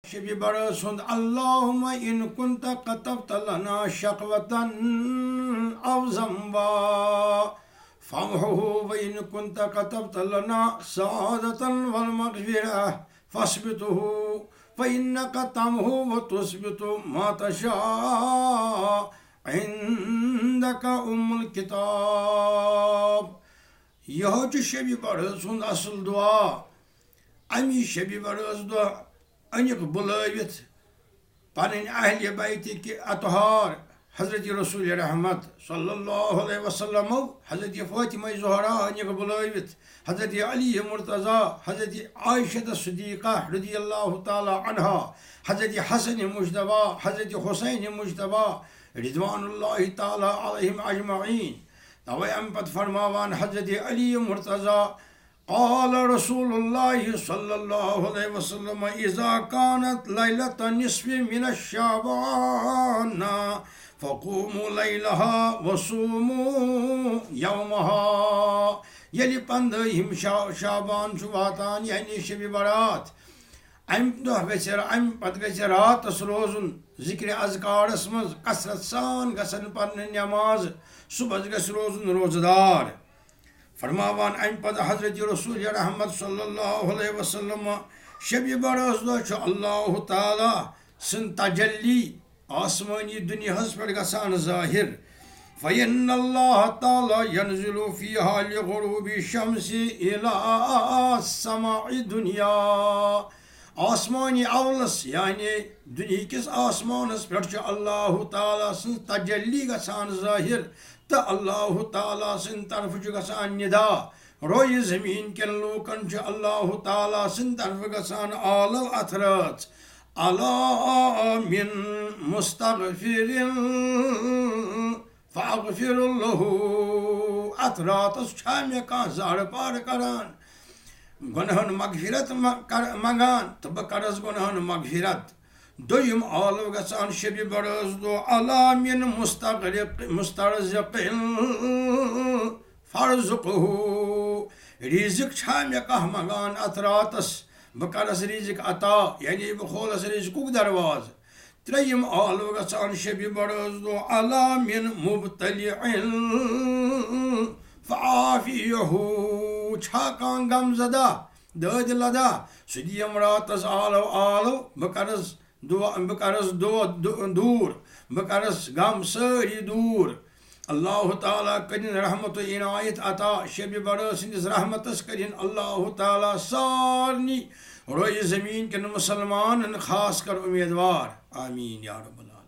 शबी बरस अल्लाहुम्मा इन कुंत कतब्त लना शक़वतन अव ज़ंबा फमहु व इन कुंत कतब्त लना सआदतन वल मग़फ़िरह फस्बितहु फ़इन्नका तमहु व तुस्बितु मा तशा इंदका उम्मुल किताब। यह शबी बरस असल दुआ। अमी शबी बरस दुआ अनिक बुलावित पन अहल बैत के अतहार हज़रत रसूल रहमत सल्लल्लाहु अलैहि वसल्लम, हज़रत फ़ातिमा ज़हरा अनिक बुलावित, हज़रत अली मुर्तज़ा, हज़रत आयशा सिद्दीक़ा रज़ियल्लाहु ताला अन्हा, हज़रत हसन मुज्तबा, हज़रत हुसैन मुज्तबा रिज़वानुल्लाहि ताला अलैहिम अजमईन। तवे अम पत फरमावान हज़रत अली मुर्तज़ा क़ाल रसूलुल्लाहि सल्लल्लाहु अलैहि वसल्लम इज़ा कानत लैलत निस्फ़ि मिन शाबान फ़क़ूमू लैलहा वसूमू यौमहा। यलि 15 शाबान वातान यानी शबी बरात, अम पत गछ रातस रोजुन ज़िक्र अज़कारस मज कसरत सान गसन पढ़ने नमाज, सुबह गछ रोजुन रोजदार। फरमावान अम पद हज़रत रसूल रहमत सल्लल्लाहु अलैहि वसल्लम शबी बरस दो अल्लाह ताला सन तजल्ली आसमानी दुनिया पे गसान ज़ाहिर। फ़इन्नल्लाह ताला यनज़िलु फ़ीहा लिग़ुरूबि शम्सि इला समाइ दुनिया। आसमानी अवलस यानी दुनिया किस आसमानस पे अल्लाह ताला सन तजल्ली गसान ज़ाहिर, तो अल्लाह ताला सन तरफ गसान निदा। रोय ज़मीन के लूकन अल्लाह ताला सन तरफ गसान आलव अथरत अला मिन मुस्तग़फ़िरिन फ़अग़फ़िरुल्लहु। अथरातस मे कह ज़ार पार करान गुनहन मग़फ़िरत मंगान तो बह करस गुनहन मग़फ़िरत। दोयम आलव गसान शबी बरस दो अला मिन मुस्तरज़िक़िन फ़रज़ुक़हु। रिज़िक मे कह मंगान अथ रातस बह करस रिज़िक अता यानी बह खोलस रिज़िकुक दरवाज़। त्रेयम आलव गसान शबी बरस दो अला मिन मुब्तलिइन फ़आफ़ियहु। छाकान गमज़दा दद लदा सुदियम रातस आलव बह करस दूर, बह करस गम सारी दूर। अल्लाह ताला करिन रहमत इनायत अता शबी बरस सिंदिस रहमतस करिन अल्लाह ताला सारनी रोय ज़मीन के मुसलमान खास कर उम्मीदवार। आमीन या रब्बल।